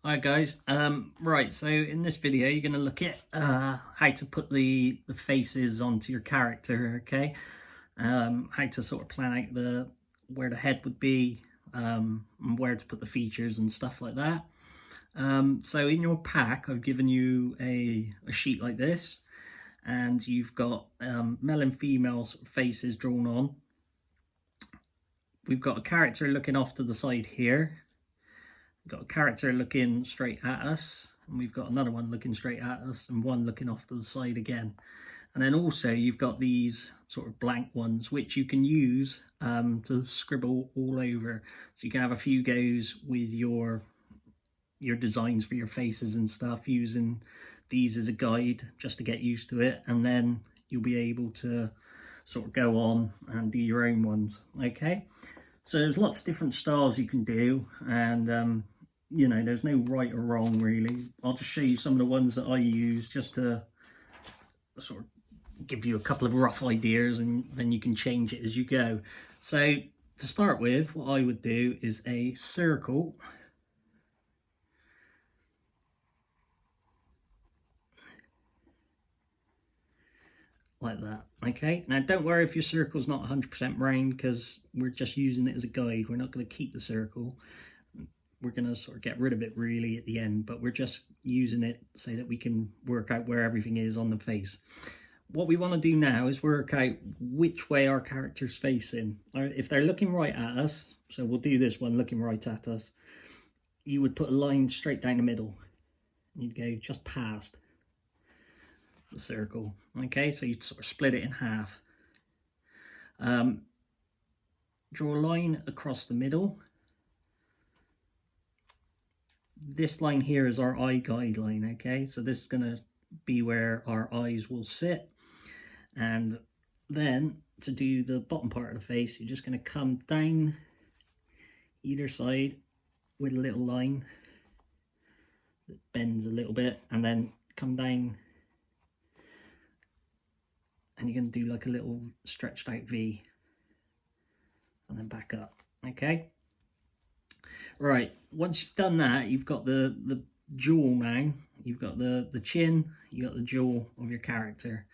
Hi guys, right, so in this video you're going to look at how to put the faces onto your character, okay? How to sort of plan out where the head would be, and where to put the features and stuff like that. So in your pack I've given you a sheet like this, and you've got male and female faces drawn on. We've got a character looking off to the side here. We've got a character looking straight at us, and we've got another one looking straight at us, and one looking off to the side again. And then also you've got these sort of blank ones which you can use to scribble all over, so you can have a few goes with your designs for your faces and stuff, using these as a guide just to get used to it, and then you'll be able to sort of go on and do your own ones. Okay, so there's lots of different styles you can do, and you know, there's no right or wrong really. I'll just show you some of the ones that I use just to sort of give you a couple of rough ideas, and then you can change it as you go. So to start with, what I would do is a circle. Like that. Okay, now don't worry if your circle's not 100% round, because we're just using it as a guide. We're not going to keep the circle. We're going to sort of get rid of it really at the end, but we're just using it so that we can work out where everything is on the face. What we want to do now is work out which way our character's facing. If they're looking right at us, so we'll do this one looking right at us, you would put a line straight down the middle. You'd go just past the circle. Okay, so you'd sort of split it in half. Draw a line across the middle. This line here is our eye guideline. Okay, so this is going to be where our eyes will sit, and then to do the bottom part of the face, you're just going to come down either side with a little line that bends a little bit, and then come down, and you're going to do like a little stretched out V, and then back up. Okay, right, once you've done that, you've got the jaw now. You've got the chin, you got the jaw of your character.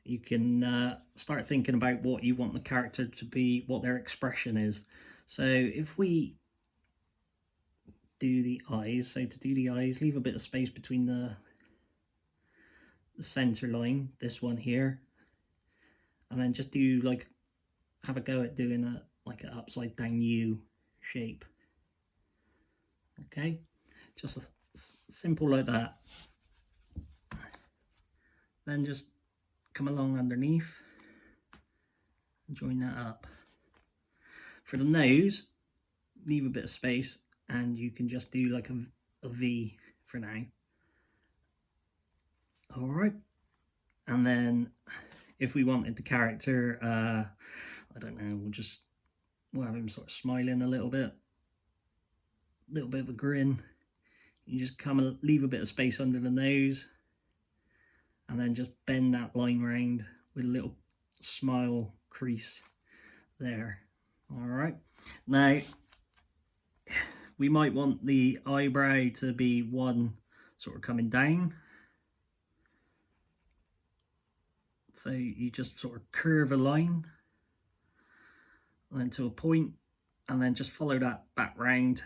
You can start thinking about what you want the character to be, what their expression is. So if we do the eyes, so to do the eyes, leave a bit of space between the center line, this one here, and then just do like, have a go at doing a like an upside down U shape. Okay, just a simple like that. Then just come along underneath and join that up. For the nose, leave a bit of space, and you can just do like a V for now. All right, and then if we wanted the character, I don't know, we'll have him sort of smiling a little bit of a grin. You just come and leave a bit of space under the nose, and then just bend that line round with a little smile crease there. All right, now we might want the eyebrow to be one sort of coming down, so you just sort of curve a line and then to a point, and then just follow that back round,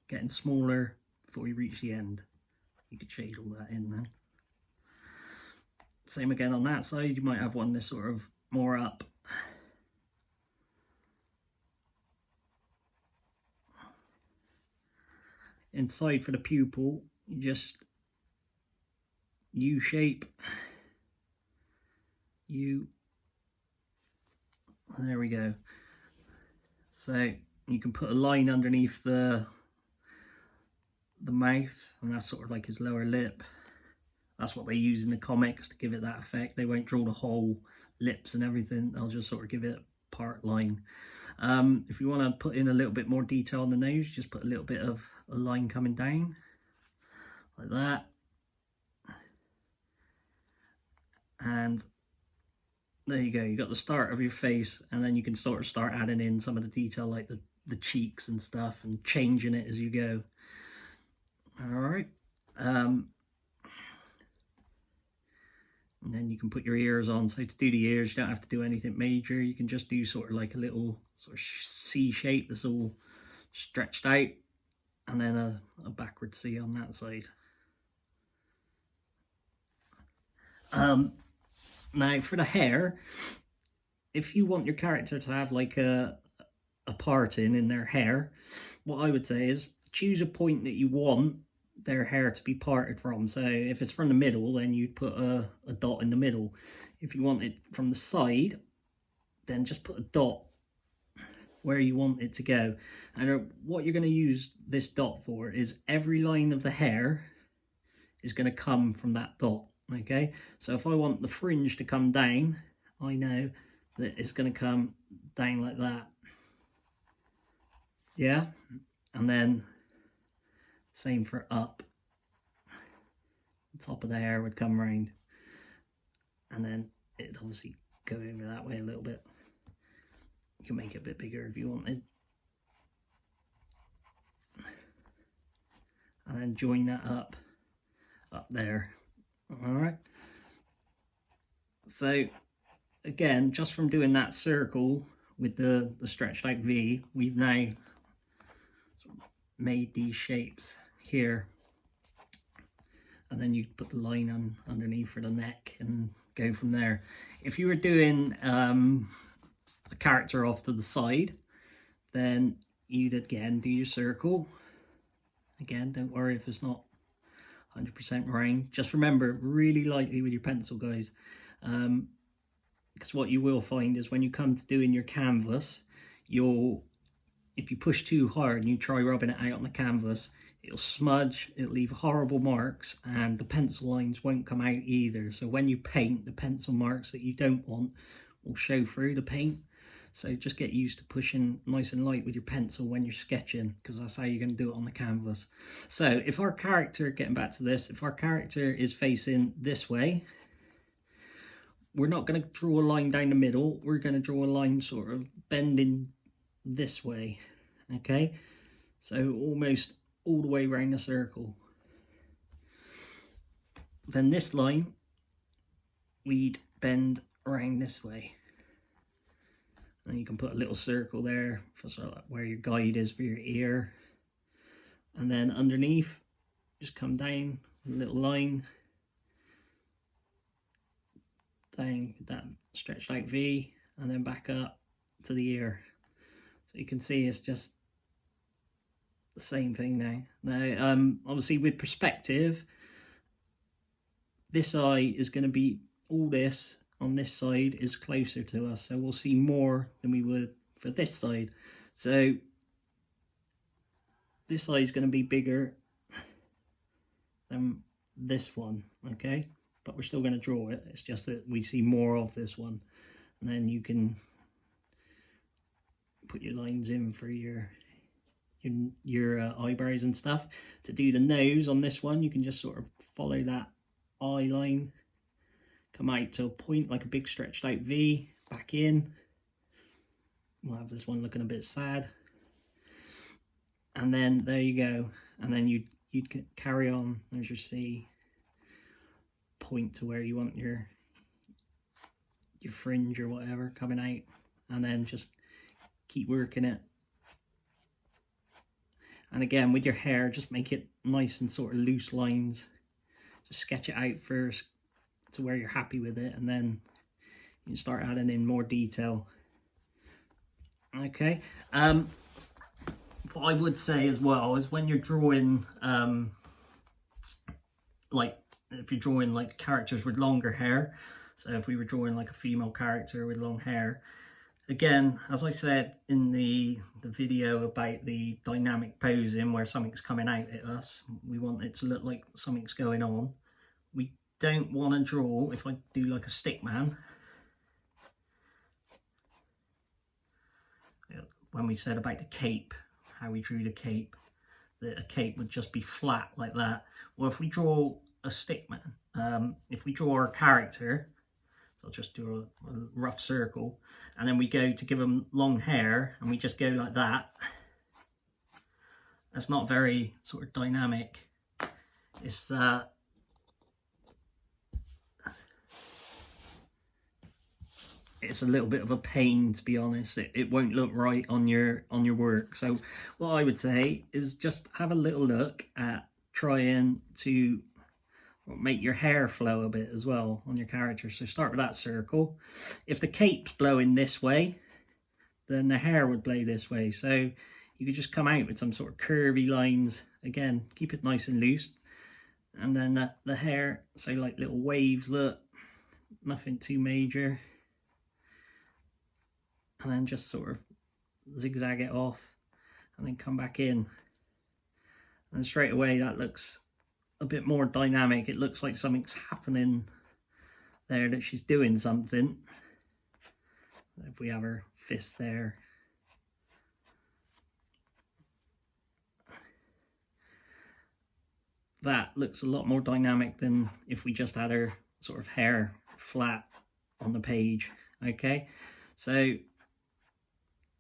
getting smaller before you reach the end. You could shade all that in then. Same again on that side, you might have one that's sort of more up. Inside for the pupil, you just U shape, U, there we go. So you can put a line underneath the mouth, and that's sort of like his lower lip. That's what they use in the comics to give it that effect. They won't draw the whole lips and everything, they'll just sort of give it a part line. If you want to put in a little bit more detail on the nose, just put a little bit of a line coming down like that, and there you go, you got the start of your face, and then you can sort of start adding in some of the detail like the cheeks and stuff, and changing it as you go. All right. can put your ears on. So to do the ears, you don't have to do anything major. You can just do sort of like a little sort of C shape that's all stretched out, and then a backward C on that side. Now for the hair, if you want your character to have like a parting in their hair, what I would say is choose a point that you want their hair to be parted from. So if it's from the middle, then you'd put a dot in the middle. If you want it from the side, then just put a dot where you want it to go. And what you're going to use this dot for is every line of the hair is going to come from that dot. Okay, so if I want the fringe to come down, I know that it's going to come down like that. Yeah, and then same for up. The top of the hair would come round, and then it'd obviously go over that way a little bit. You can make it a bit bigger if you wanted, and then join that up there. All right, so again, just from doing that circle with the stretched out V, we've now made these shapes here, and then you put the line on underneath for the neck and go from there. If you were doing a character off to the side, then you'd again do your circle. Again, don't worry if it's not 100% round. Just remember, really lightly with your pencil, guys, because what you will find is when you come to doing your canvas, if you push too hard and you try rubbing it out on the canvas, it'll smudge, it'll leave horrible marks, and the pencil lines won't come out either. So when you paint, the pencil marks that you don't want will show through the paint. So just get used to pushing nice and light with your pencil when you're sketching, because that's how you're going to do it on the canvas. So if our character, getting back to this, if our character is facing this way, we're not going to draw a line down the middle. We're going to draw a line sort of bending this way. Okay, so almost all the way around the circle. Then this line, we'd bend around this way. And you can put a little circle there for sort of where your guide is for your ear. And then underneath, just come down a little line. Down with that stretched out V, and then back up to the ear. So you can see it's just the same thing now. Now, obviously with perspective, this eye is going to be, all this on this side is closer to us, so we'll see more than we would for this side. So this eye is going to be bigger than this one, okay? But we're still going to draw it. It's just that we see more of this one. And then you can put your lines in for your eyebrows and stuff. To do the nose on this one, you can just sort of follow that eye line, come out to a point like a big stretched out V, back in. We'll have this one looking a bit sad. And then there you go. And then you'd carry on, there's your C, point to where you want your fringe or whatever coming out, and then just keep working it. And again, with your hair, just make it nice and sort of loose lines. Just sketch it out first to where you're happy with it, and then you can start adding in more detail. Okay. What I would say as well is when you're drawing, like if you're drawing like characters with longer hair, so if we were drawing like a female character with long hair, again, as I said in the video about the dynamic posing where something's coming out at us, we want it to look like something's going on. We don't want to draw, if I do like a stick man, when we said about the cape, how we drew the cape, that a cape would just be flat like that. Well, if we draw a stick man, if we draw our character, so I'll just do a rough circle, and then we go to give them long hair and we just go like that, that's not very sort of dynamic. It's it's a little bit of a pain, to be honest. It won't look right on your work. So what I would say is just have a little look at trying to make your hair flow a bit as well on your character. So start with that circle. If the cape's blowing this way, then the hair would blow this way. So you could just come out with some sort of curvy lines. Again, keep it nice and loose. And then the hair, so like little waves, look, nothing too major. And then just sort of zigzag it off and then come back in. And straight away that looks a bit more dynamic. It looks like something's happening there, that she's doing something. If we have her fist there. That looks a lot more dynamic than if we just had her sort of hair flat on the page. Okay, so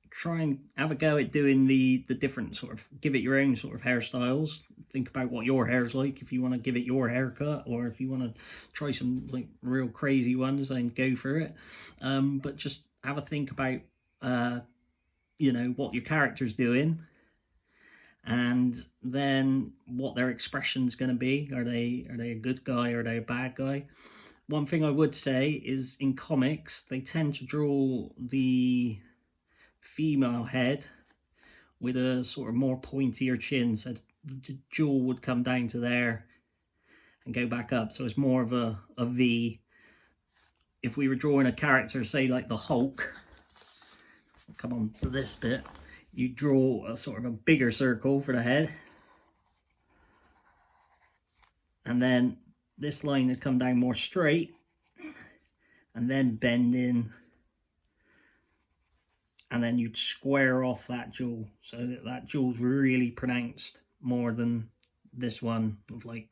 try and have a go at doing the different sort of, give it your own sort of hairstyles. Think about what your hair's like, if you want to give it your haircut, or if you want to try some like real crazy ones, then go for it. But just have a think about you know, what your character's doing, and then what their expression's going to be. Are they a good guy, or are they a bad guy? One thing I would say is, in comics they tend to draw the female head with a sort of more pointier chin, so the jaw would come down to there and go back up, so it's more of a V. If we were drawing a character, say like the Hulk, come on to this bit, you draw a sort of a bigger circle for the head, and then this line would come down more straight and then bend in, and then you'd square off that jaw, so that jaw's really pronounced more than this one of like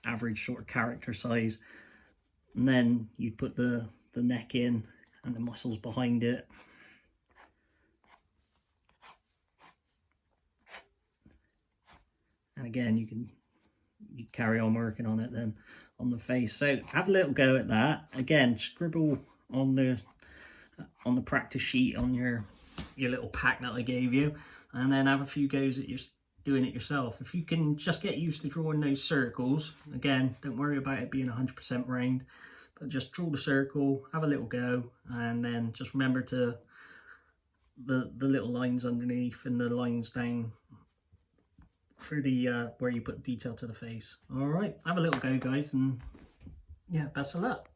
average sort of character size. And then you put the neck in and the muscles behind it. And again, you carry on working on it then on the face. So have a little go at that. Again, scribble on the practice sheet on your little pack that I gave you, and then have a few goes at doing it yourself. If you can just get used to drawing those circles, again, don't worry about it being 100% round, but just draw the circle, have a little go, and then just remember to the little lines underneath and the lines down for the where you put detail to the face. All right, have a little go, guys, and yeah, best of luck.